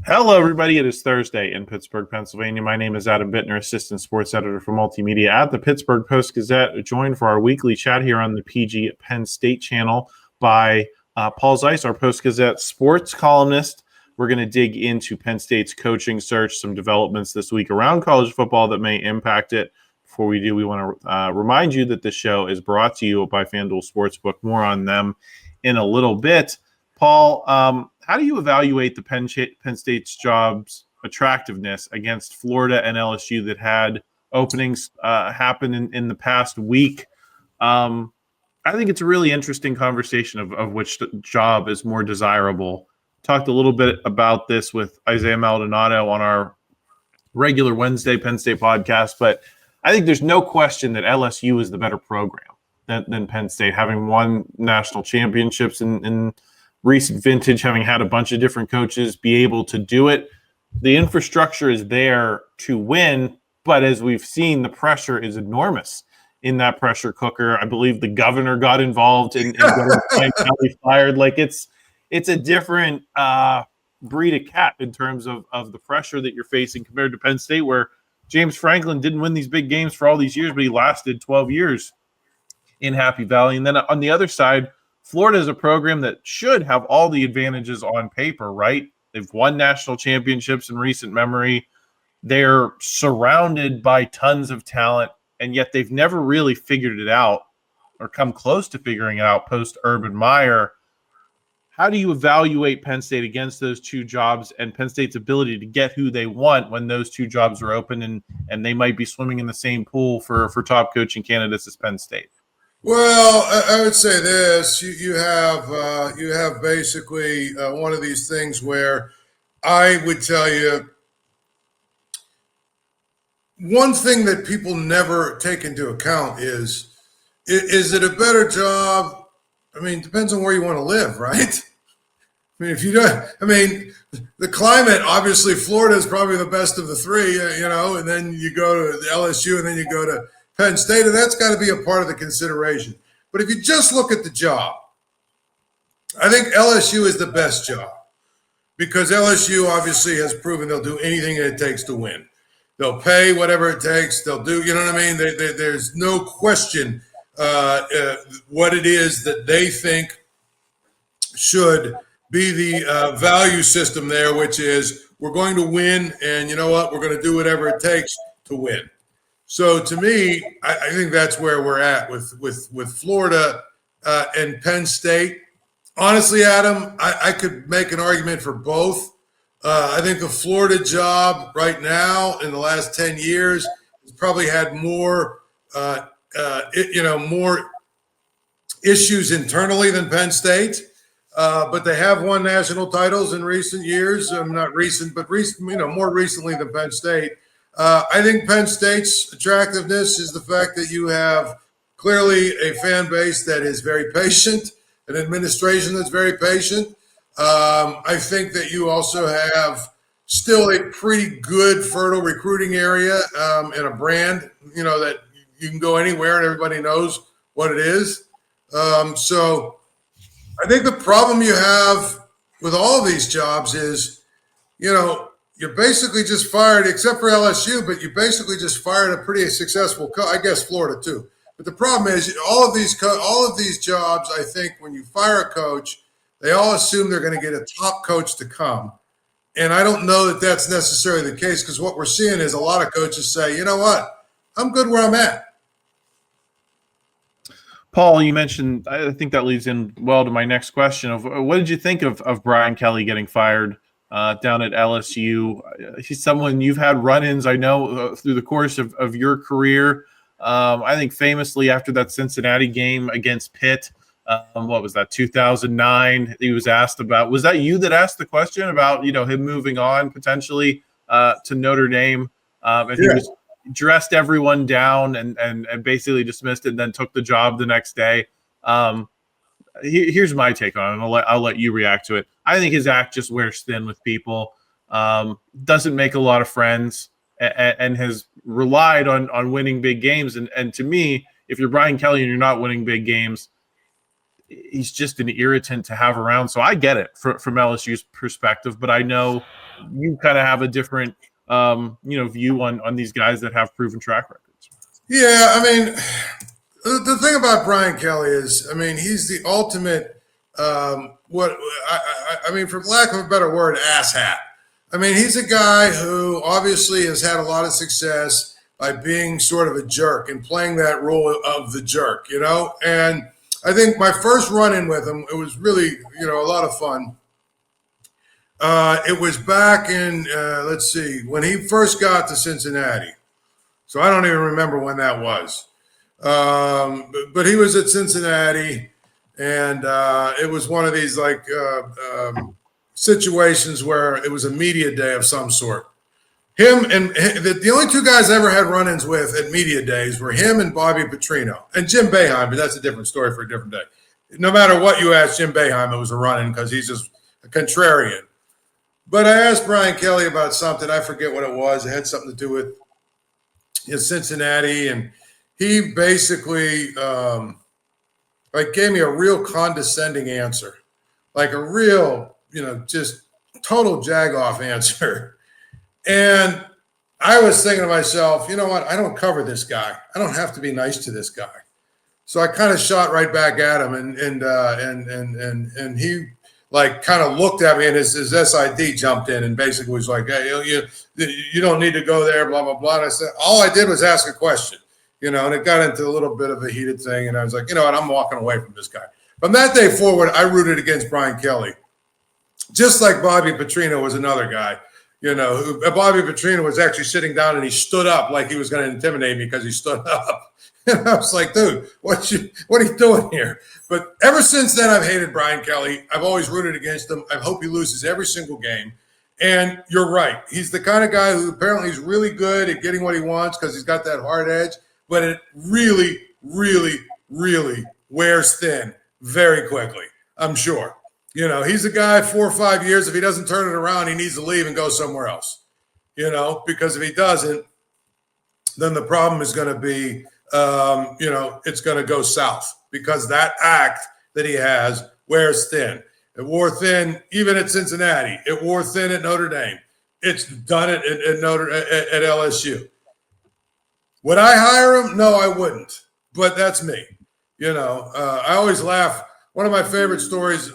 Hello, everybody. It is Thursday in Pittsburgh, Pennsylvania. My name is Adam Bittner, assistant sports editor for multimedia at the Pittsburgh Post-Gazette, joined for our weekly chat here on the PG Penn State channel by Paul Zeise, our Post-Gazette sports columnist. We're going to dig into Penn State's coaching search, some developments this week around college football that may impact it. Before we do, we want to remind you that this show is brought to you by FanDuel Sportsbook. More on them in a little bit. Paul, how do you evaluate the Penn State's job's attractiveness against Florida and LSU that had openings happen in the past week? I think it's a really interesting conversation of which job is more desirable. Talked a little bit about this with Isaiah Maldonado on our regular Wednesday Penn State podcast, but I think there's no question that LSU is the better program than Penn State, having won national championships in recent vintage, having had a bunch of different coaches be able to do it. The infrastructure is there to win, but as we've seen, the pressure is enormous in that pressure cooker. I believe the governor got involved in getting Brian Kelly fired. Like it's a different breed of cat in terms of the pressure that you're facing compared to Penn State, where James Franklin didn't win these big games for all these years, but he lasted 12 years in Happy Valley. And then on the other side, Florida is a program that should have all the advantages on paper, right? They've won national championships in recent memory. They're surrounded by tons of talent, and yet they've never really figured it out or come close to figuring it out post-Urban Meyer. How do you evaluate Penn State against those two jobs and Penn State's ability to get who they want when those two jobs are open and they might be swimming in the same pool for top coaching candidates as Penn State? Well, I would say this: you have basically one of these things where I would tell you one thing that people never take into account is it a better job? I mean, it depends on where you want to live, right? I mean, if you don't, I mean, the climate, obviously, Florida is probably the best of the three, and then you go to the LSU and then you go to Penn State, and that's got to be a part of the consideration. But if you just look at the job, I think LSU is the best job because LSU obviously has proven they'll do anything that it takes to win. They'll pay whatever it takes. They'll do, you know what I mean? There's no question what it is that they think should be the value system there, which is we're going to win, and you know what? We're going to do whatever it takes to win. So to me, I think that's where we're at with Florida and Penn State. Honestly, Adam, I could make an argument for both. I think the Florida job right now in the last 10 years has probably had more, more issues internally than Penn State. But they have won national titles in recent years. Not recent, but more recently than Penn State. I think Penn State's attractiveness is the fact that you have clearly a fan base that is very patient, an administration that's very patient. I think that you also have still a pretty good, fertile recruiting area and a brand, that you can go anywhere and everybody knows what it is. So I think the problem you have with all these jobs is, you're basically just fired, except for LSU, but you basically just fired a pretty successful I guess Florida too. But the problem is all of these jobs, I think when you fire a coach, they all assume they're going to get a top coach to come. And I don't know that that's necessarily the case because what we're seeing is a lot of coaches say, you know what, I'm good where I'm at. Paul, you mentioned, I think that leads in well to my next question of what did you think of Brian Kelly getting fired down at LSU? He's someone you've had run-ins, I know, through the course of your career. I think famously after that Cincinnati game against Pitt, what was that, 2009, he was asked about, was that you that asked the question about, him moving on potentially to Notre Dame? And he was dressed everyone down and basically dismissed it and then took the job the next day. Here's my take on it. I'll let you react to it. I think his act just wears thin with people, doesn't make a lot of friends, and has relied on winning big games. And to me, if you're Brian Kelly and you're not winning big games, he's just an irritant to have around. So I get it from LSU's perspective, but I know you kind of have a different, view on these guys that have proven track records. Yeah, I mean, the thing about Brian Kelly is, I mean, he's the ultimate, for lack of a better word, asshat. I mean, he's a guy who obviously has had a lot of success by being sort of a jerk and playing that role of the jerk, And I think my first run-in with him, it was really, a lot of fun. It was back in, when he first got to Cincinnati. So I don't even remember when that was. But he was at Cincinnati, and it was one of these situations where it was a media day of some sort. Him and the only two guys I ever had run-ins with at media days were him and Bobby Petrino and Jim Boeheim, but that's a different story for a different day. No matter what you ask Jim Boeheim, it was a run-in because he's just a contrarian. But I asked Brian Kelly about something. I forget what it was. It had something to do with Cincinnati, and he basically gave me a real condescending answer, like a real, just total jag-off answer. And I was thinking to myself, you know what? I don't cover this guy. I don't have to be nice to this guy. So I kind of shot right back at him, and he kind of looked at me, and his SID jumped in and basically was like, "Hey, you don't need to go there," blah blah blah. And I said, all I did was ask a question, and it got into a little bit of a heated thing, and I was like, you know what? I'm walking away from this guy. From that day forward, I rooted against Brian Kelly, just like Bobby Petrino was another guy. Bobby Petrino was actually sitting down and he stood up like he was going to intimidate me because he stood up. And I was like, dude, what are you doing here? But ever since then, I've hated Brian Kelly. I've always rooted against him. I hope he loses every single game. And you're right. He's the kind of guy who apparently is really good at getting what he wants because he's got that hard edge. But it really, really, really wears thin very quickly, I'm sure. He's a guy 4 or 5 years. If he doesn't turn it around, he needs to leave and go somewhere else, because if he doesn't, then the problem is going to be, it's going to go south because that act that he has wears thin. It wore thin even at Cincinnati. It wore thin at Notre Dame. It's done it at LSU. Would I hire him? No, I wouldn't. But that's me. I always laugh. One of my favorite stories,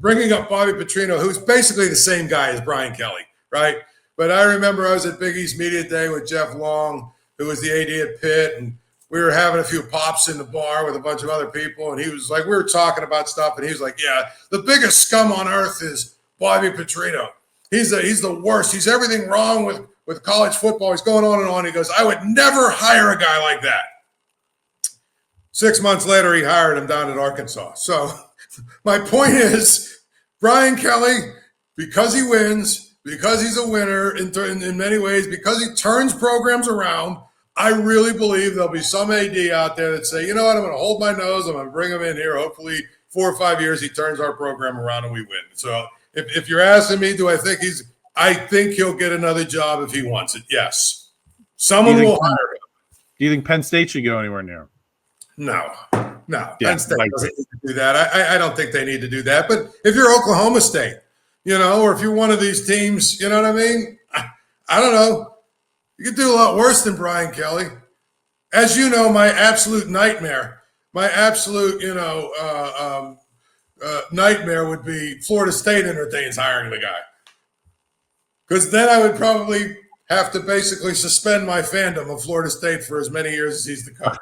bringing up Bobby Petrino, who's basically the same guy as Brian Kelly, right? But I remember I was at Big East Media Day with Jeff Long, who was the AD at Pitt, and we were having a few pops in the bar with a bunch of other people, and he was like, we were talking about stuff, and he was like, yeah, the biggest scum on earth is Bobby Petrino. He's the worst. He's everything wrong with college football. He's going on and on. He goes, I would never hire a guy like that. 6 months later, he hired him down at Arkansas. So my point is, Brian Kelly, because he wins, because he's a winner in many ways, because he turns programs around, I really believe there'll be some AD out there that say, you know what, I'm going to hold my nose. I'm going to bring him in here. Hopefully 4 or 5 years, he turns our program around and we win. So if you're asking me, I think he'll get another job if he wants it. Yes. Someone will hire him. Do you think Penn State should go anywhere near him? No. Yeah, Penn State doesn't need to do that. I don't think they need to do that. But if you're Oklahoma State, or if you're one of these teams, you know what I mean? I don't know. You could do a lot worse than Brian Kelly. As you know, my absolute nightmare, nightmare would be Florida State entertains hiring the guy. Because then I would probably have to basically suspend my fandom of Florida State for as many years as he's the coach.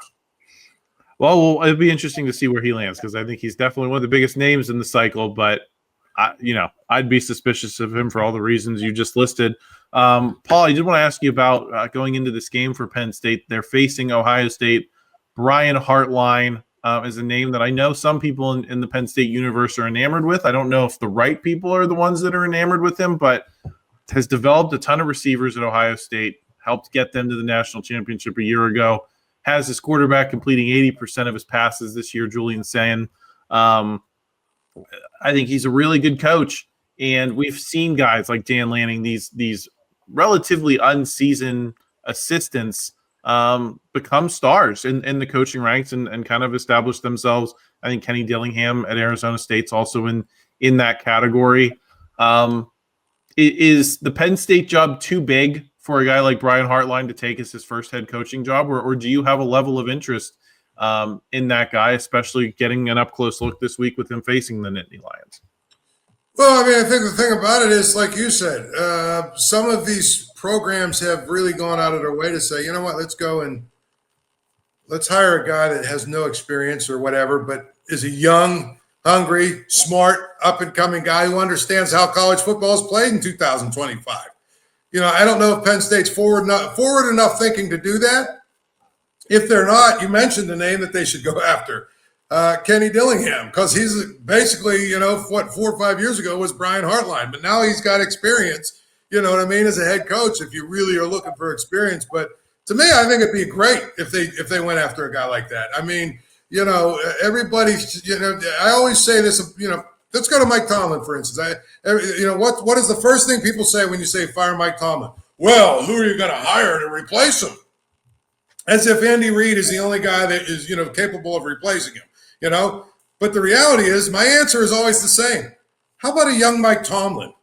Well, it'd be interesting to see where he lands because I think he's definitely one of the biggest names in the cycle. But I'd be suspicious of him for all the reasons you just listed. Paul, I did want to ask you about going into this game for Penn State. They're facing Ohio State. Brian Harline is a name that I know some people in the Penn State universe are enamored with. I don't know if the right people are the ones that are enamored with him, but has developed a ton of receivers at Ohio State, helped get them to the national championship a year ago. Has his quarterback completing 80% of his passes this year, Julian Sayin. I think he's a really good coach, and we've seen guys like Dan Lanning, these relatively unseasoned assistants become stars in the coaching ranks and kind of establish themselves I think Kenny Dillingham at Arizona State's also in that category. Is the Penn State job too big for a guy like Brian Harline to take as his first head coaching job, or do you have a level of interest in that guy, especially getting an up-close look this week with him facing the Nittany Lions? Well, I mean, I think the thing about it is, like you said, some of these programs have really gone out of their way to say, you know what, let's go and let's hire a guy that has no experience or whatever, but is a young, hungry, smart, up-and-coming guy who understands how college football is played in 2025. You know, I don't know if Penn State's forward enough thinking to do that. If they're not, you mentioned the name that they should go after, Kenny Dillingham, because he's basically, you know, what 4 or 5 years ago was Brian Harline, but now he's got experience, you know what I mean, as a head coach, if you really are looking for experience. But to me, I think it'd be great if they went after a guy like that. I mean, you know, everybody's, you know, I always say this, you know, let's go to Mike Tomlin, for instance. You know, what is the first thing people say when you say fire Mike Tomlin? Well, who are you going to hire to replace him? As if Andy Reid is the only guy that is, you know, capable of replacing him, you know. But the reality is, my answer is always the same. How about a young Mike Tomlin?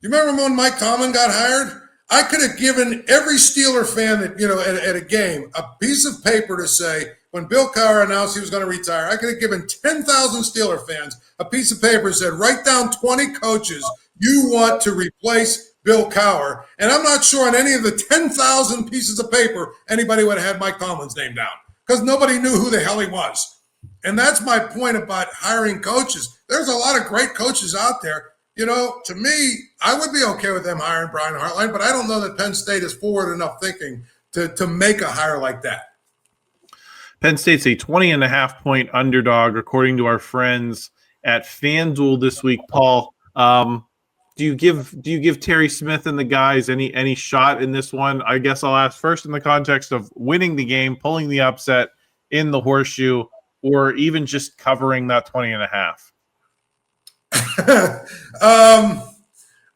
You remember when Mike Tomlin got hired? I could have given every Steeler fan that, you know, at a game a piece of paper to say, when Bill Cowher announced he was going to retire, I could have given 10,000 Steeler fans a piece of paper and said, write down 20 coaches you want to replace Bill Cowher. And I'm not sure on any of the 10,000 pieces of paper anybody would have had Mike Tomlin's name down, because nobody knew who the hell he was. And that's my point about hiring coaches. There's a lot of great coaches out there. You know, to me, I would be okay with them hiring Brian Harline, but I don't know that Penn State is forward enough thinking to make a hire like that. Penn State's a 20.5-point underdog, according to our friends at FanDuel this week. Paul, do you give Terry Smith and the guys any shot in this one? I guess I'll ask first in the context of winning the game, pulling the upset in the horseshoe, or even just covering that 20.5.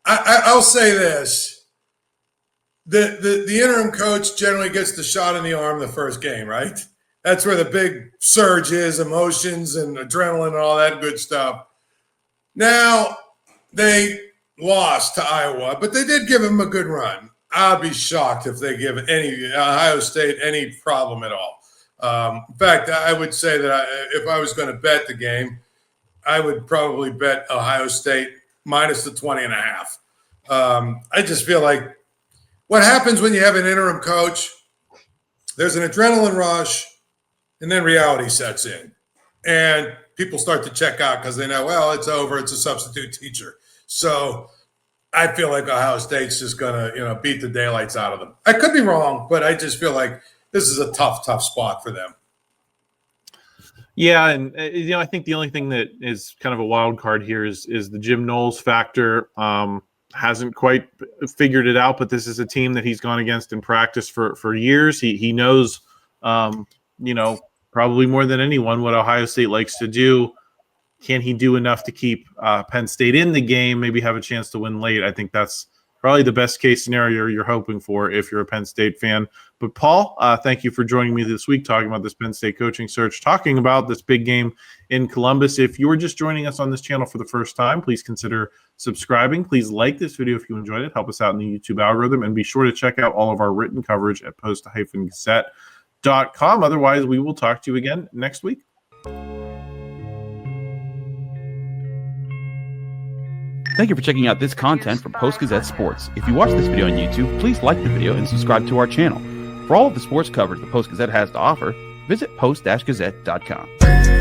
I'll say this: the interim coach generally gets the shot in the arm the first game, right? That's where the big surge is, emotions and adrenaline and all that good stuff. Now, they lost to Iowa, but they did give him a good run. I'd be shocked if they give Ohio State any problem at all. In fact, I would say that if I was going to bet the game, I would probably bet Ohio State minus the 20.5. I just feel like what happens when you have an interim coach, there's an adrenaline rush, and then reality sets in. And people start to check out because they know, well, it's over. It's a substitute teacher. So I feel like Ohio State's just going to, you know, beat the daylights out of them. I could be wrong, but I just feel like this is a tough spot for them. Yeah, and you know, I think the only thing that is kind of a wild card here is the Jim Knowles factor. Hasn't quite figured it out, but this is a team that he's gone against in practice for years. He knows, you know, probably more than anyone what Ohio State likes to do. Can he do enough to keep Penn State in the game, maybe have a chance to win late? I think that's probably the best case scenario you're hoping for if you're a Penn State fan. But Paul, thank you for joining me this week, talking about this Penn State coaching search, talking about this big game in Columbus. If you're just joining us on this channel for the first time, please consider subscribing. Please like this video if you enjoyed it. Help us out in the YouTube algorithm. And be sure to check out all of our written coverage at post-gazette.com. Otherwise, we will talk to you again next week. Thank you for checking out this content from Post-Gazette Sports. If you watch this video on YouTube, please like the video and subscribe to our channel. For all of the sports coverage the Post-Gazette has to offer, visit post-gazette.com.